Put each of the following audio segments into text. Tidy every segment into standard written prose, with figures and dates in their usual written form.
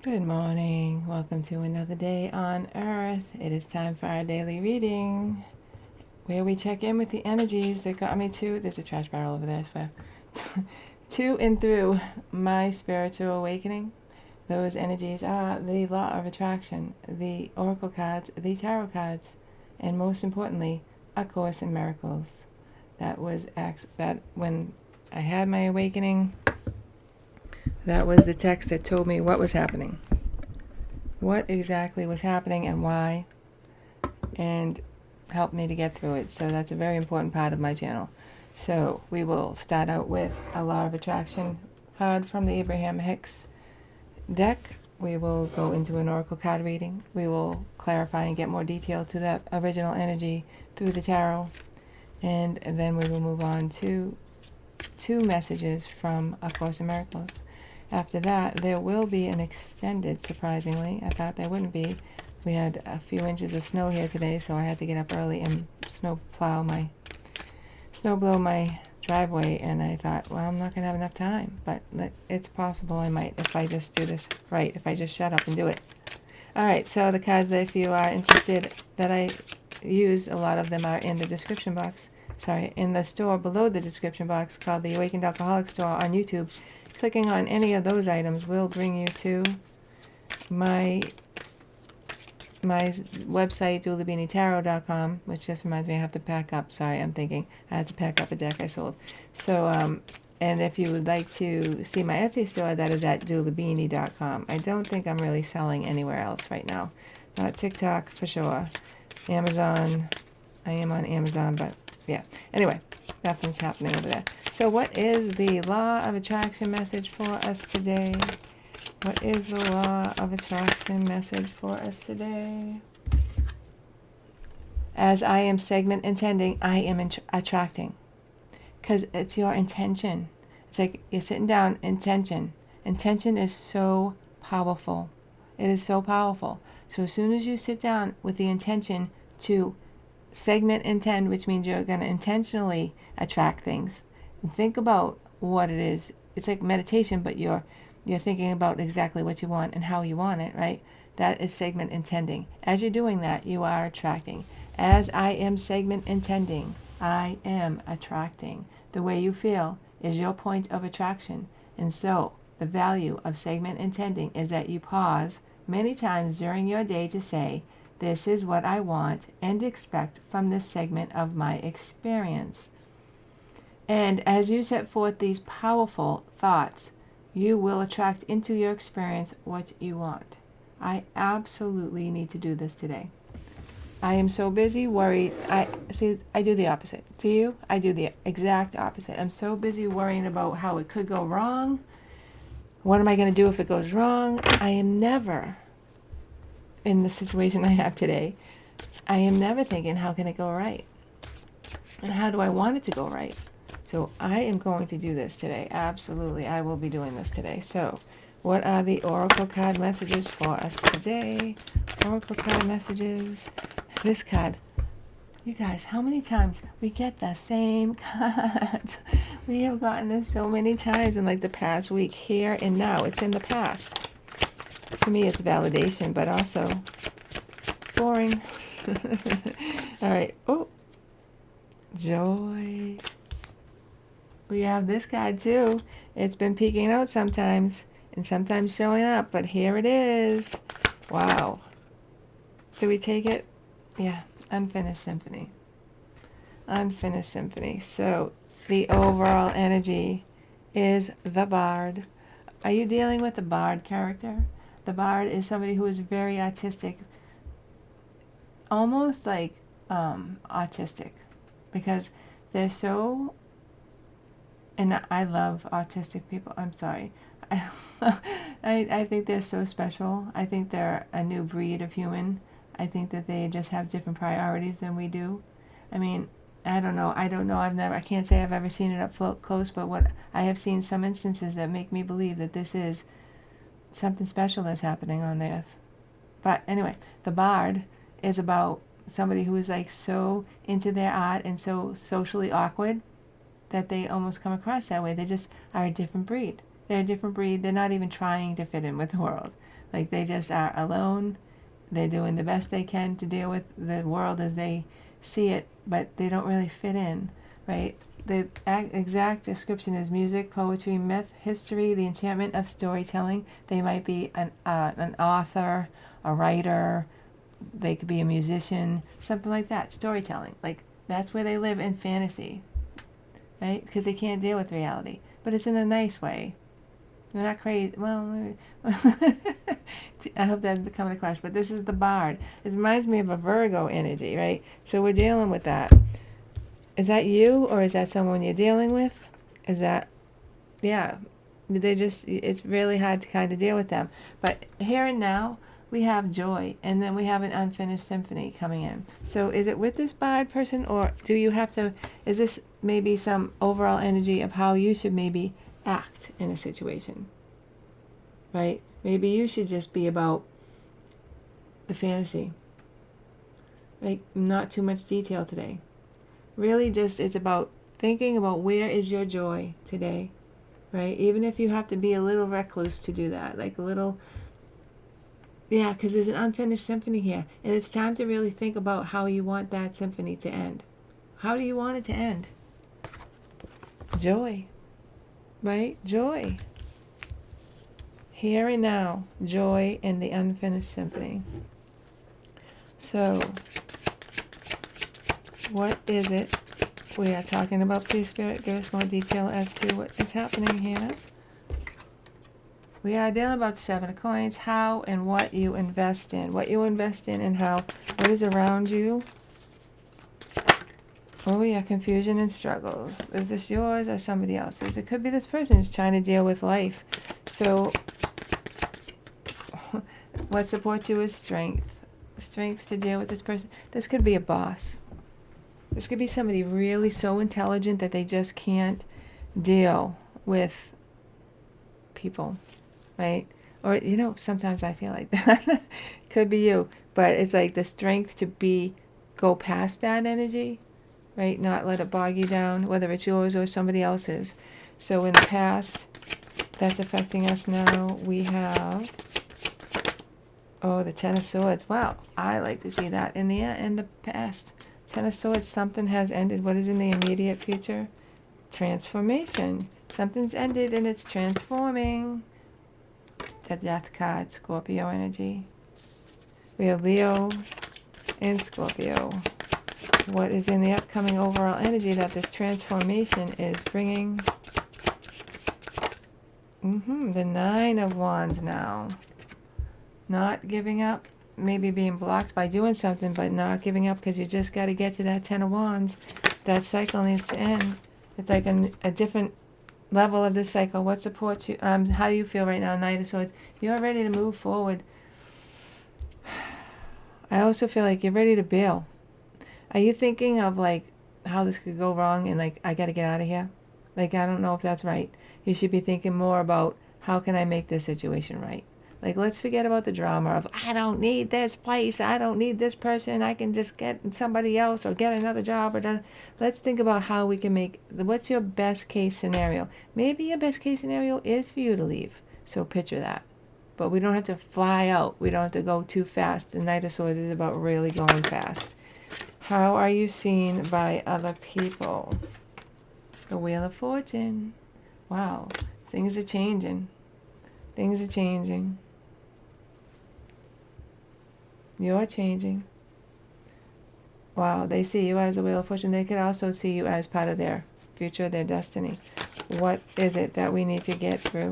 Good morning. Welcome to another day on Earth. It is time for our daily reading where we check in with the energies that got me to. There's a trash barrel over there, I swear. To and through my spiritual awakening. Those energies are the law of attraction, the oracle cards, the tarot cards, and most importantly, A Course in Miracles. That was that when I had my awakening, that was the text that told me what was happening. What exactly was happening and why, and helped me to get through it. So that's a very important part of my channel. So we will start out with a law of attraction card from the Abraham Hicks deck. We will go into an oracle card reading. We will clarify and get more detail to that original energy through the tarot. And then we will move on to 2 messages from A Course in Miracles. After that, there will be an extended, surprisingly. I thought there wouldn't be. We had a few inches of snow here today, so I had to get up early and snow blow my driveway, and I thought, well, I'm not going to have enough time, but it's possible I might if I just do this right, if I just shut up and do it. All right, so the cards, if you are interested, that I use, a lot of them are in the description box. Sorry, in the store below the description box called the Awakened Alcoholic Store on YouTube. Clicking on any of those items will bring you to my website, dulabeanietarot.com, which just reminds me I have to pack up. Sorry, I'm thinking I have to pack up a deck I sold. So, and if you would like to see my Etsy store, that is at dulabeanie.com. I don't think I'm really selling anywhere else right now. Not TikTok for sure. Amazon. I am on Amazon, but yeah. Anyway, nothing's happening over there. So what is the law of attraction message for us today? What is the law of attraction message for us today? As I am segment intending, I am attracting. Because it's your intention. It's like you're sitting down, intention. Intention is so powerful. It is so powerful. So as soon as you sit down with the intention to segment intend, which means you're going to intentionally attract things, and think about what it is. It's like meditation, but you're thinking about exactly what you want and how you want it, right? That is segment intending. As you're doing that, you are attracting. As I am segment intending, I am attracting. The way you feel is your point of attraction. And so the value of segment intending is that you pause many times during your day to say, this is what I want and expect from this segment of my experience. And as you set forth these powerful thoughts, you will attract into your experience what you want. I absolutely need to do this today. I am so busy, worried. I do the opposite. Do you? I do the exact opposite. I'm so busy worrying about how it could go wrong. What am I going to do if it goes wrong? I am never, in the situation I have today, I am never thinking, how can it go right? And how do I want it to go right? So I am going to do this today. Absolutely, I will be doing this today. So what are the oracle card messages for us today? Oracle card messages. This card. You guys, how many times we get the same cards? We have gotten this so many times in like the past week, here and now. It's in the past. To me, it's validation, but also boring. All right. Oh, joy. We have this card too. It's been peeking out sometimes and sometimes showing up, but here it is. Wow. Do we take it? Yeah, unfinished symphony. Unfinished symphony. So the overall energy is the bard. Are you dealing with the bard character? The bard is somebody who is very artistic, almost like autistic, because they're so, and I love autistic people. I'm sorry. I think they're so special. I think they're a new breed of human. I think that they just have different priorities than we do. I mean, I don't know. I can't say I've ever seen it up close, but what I have seen some instances that make me believe that this is something special that's happening on the earth. But anyway, the bard is about somebody who is like so into their art and so socially awkward that they almost come across that way. They just are a different breed. They're a different breed. They're not even trying to fit in with the world. Like, they just are alone. They're doing the best they can to deal with the world as they see it, but they don't really fit in, right? The exact description is music, poetry, myth, history, the enchantment of storytelling. They might be an author, a writer, they could be a musician, something like that. Storytelling, like, that's where they live in fantasy, right? Because they can't deal with reality, but it's in a nice way. They're not crazy. Well, maybe. I hope that's coming across. But this is the Bard. It reminds me of a Virgo energy, right? So we're dealing with that. Is that you, or is that someone you're dealing with? Is that, yeah, it's really hard to kind of deal with them. But here and now, we have joy, and then we have an unfinished symphony coming in. So is it with this Bard person, or do you have to, is this maybe some overall energy of how you should maybe act in a situation, right? Maybe you should just be about the fantasy, right? Not too much detail today. Really just, it's about thinking about where is your joy today, right? Even if you have to be a little recluse to do that, like a little, yeah, because there's an unfinished symphony here, and it's time to really think about how you want that symphony to end. How do you want it to end? Joy, right? Joy. Here and now, joy in the unfinished symphony. So, what is it we are talking about? Please, Spirit, give us more detail as to what is happening here. We are dealing about 7 of coins, how and what you invest in. What you invest in and how. What is around you. Oh, yeah, confusion and struggles. Is this yours or somebody else's? It could be this person is trying to deal with life. So, what supports you is strength. Strength to deal with this person. This could be a boss. This could be somebody really so intelligent that they just can't deal with people, right? Or, sometimes I feel like that. Could be you. But it's like the strength to go past that energy, right? Not let it bog you down, whether it's yours or somebody else's. So in the past, that's affecting us now. We have, the Ten of Swords. Wow, I like to see that in the past. Ten of Swords, something has ended. What is in the immediate future? Transformation. Something's ended and it's transforming. The Death card, Scorpio energy. We have Leo and Scorpio. What is in the upcoming overall energy that this transformation is bringing? The Nine of Wands now. Not giving up. Maybe being blocked by doing something, but not giving up because you just got to get to that Ten of Wands. That cycle needs to end. It's like a different level of this cycle. What supports you? How you feel right now, Knight of Swords. You're ready to move forward. I also feel like you're ready to bail. Are you thinking of like how this could go wrong and like I got to get out of here? Like I don't know if that's right. You should be thinking more about how can I make this situation right. Like, let's forget about the drama of, I don't need this place, I don't need this person, I can just get somebody else or get another job. Let's think about how we can what's your best case scenario? Maybe your best case scenario is for you to leave. So picture that. But we don't have to fly out. We don't have to go too fast. The Knight of Swords is about really going fast. How are you seen by other people? The Wheel of Fortune. Wow. Things are changing. Things are changing. You're changing. Wow, they see you as a Wheel of Fortune. They could also see you as part of their future, their destiny. What is it that we need to get through?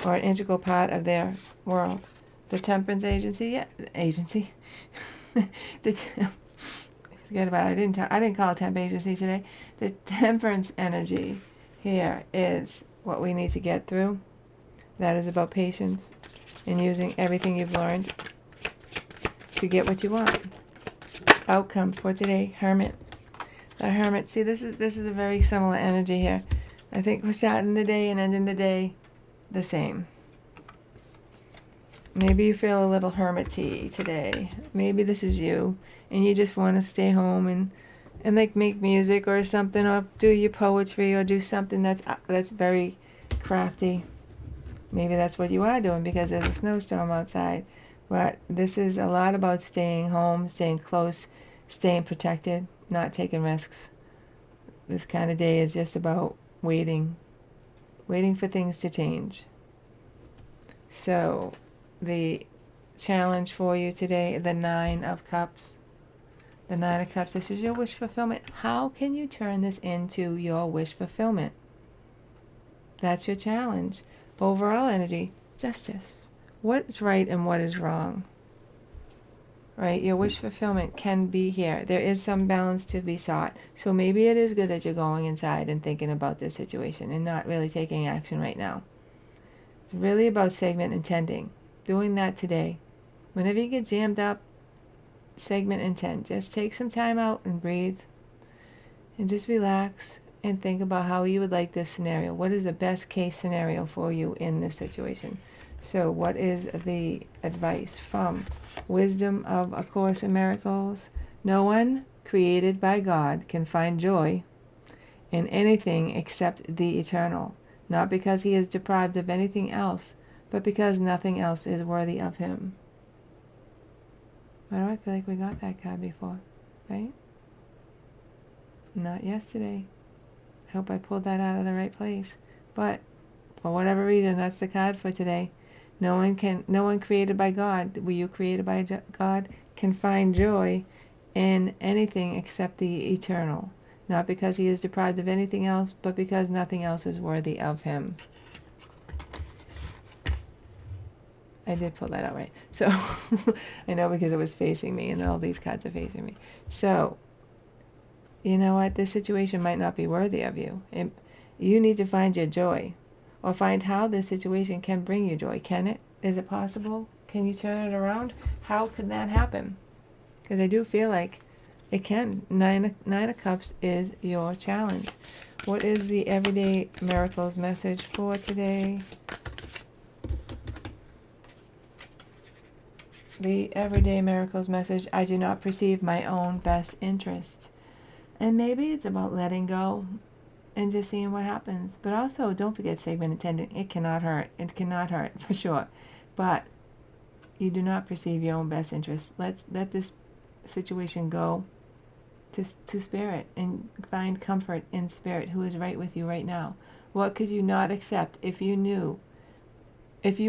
Or an integral part of their world? The Temperance Agency? Yeah, agency. Forget about it. I didn't call it Temp Agency today. The Temperance energy here is what we need to get through. That is about patience and using everything you've learned to get what you want. Outcome for today, Hermit. The Hermit. See, this is a very similar energy here. I think we're starting the day and ending the day the same. Maybe you feel a little hermity today. Maybe this is you, and you just want to stay home and like make music or something, or do your poetry, or do something that's very crafty. Maybe that's what you are doing because there's a snowstorm outside. But this is a lot about staying home, staying close, staying protected, not taking risks. This kind of day is just about waiting for things to change. So, the challenge for you today, the Nine of Cups. The Nine of Cups, this is your wish fulfillment. How can you turn this into your wish fulfillment? That's your challenge. Overall energy, justice. What is right and what is wrong? Right? Your wish fulfillment can be here. There is some balance to be sought. So maybe it is good that you're going inside and thinking about this situation and not really taking action right now. It's really about segment intending. Doing that today. Whenever you get jammed up, segment intent. Just take some time out and breathe. And just relax and think about how you would like this scenario. What is the best case scenario for you in this situation? So what is the advice from Wisdom of A Course in Miracles? No one created by God can find joy in anything except the eternal, not because he is deprived of anything else, but because nothing else is worthy of him. Why do I feel like we got that card before, right? Not yesterday. I hope I pulled that out of the right place. But for whatever reason, that's the card for today. No one created by God, were you created by God, can find joy in anything except the eternal. Not because he is deprived of anything else, but because nothing else is worthy of him. I did pull that out right. So, I know because it was facing me and all these cards are facing me. So, you know what? This situation might not be worthy of you. You need to find your joy. Or find how this situation can bring you joy. Can it? Is it possible? Can you turn it around? How could that happen? Because I do feel like it can. Nine of Cups is your challenge. What is the Everyday Miracles message for today? The Everyday Miracles message, I do not perceive my own best interest. And maybe it's about letting go and just seeing what happens. But also, don't forget segment intending. It cannot hurt. It cannot hurt, for sure. But you do not perceive your own best interest. Let this situation go to spirit and find comfort in spirit who is right with you right now. What could you not accept if you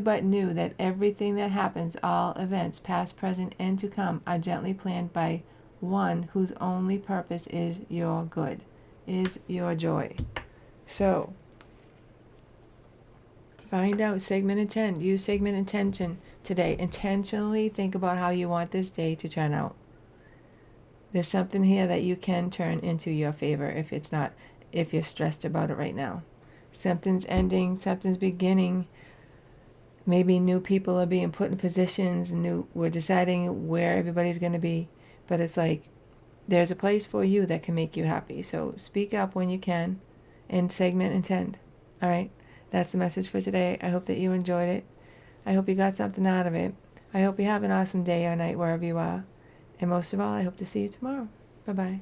but knew that everything that happens, all events, past, present, and to come, are gently planned by one whose only purpose is your good, is your joy. So, find out, segment intent. Use segment intention today. Intentionally think about how you want this day to turn out. There's something here that you can turn into your favor if you're stressed about it right now. Something's ending, something's beginning. Maybe new people are being put in positions, we're deciding where everybody's going to be. But it's like, there's a place for you that can make you happy. So speak up when you can and segment intent. All right? That's the message for today. I hope that you enjoyed it. I hope you got something out of it. I hope you have an awesome day or night wherever you are. And most of all, I hope to see you tomorrow. Bye-bye.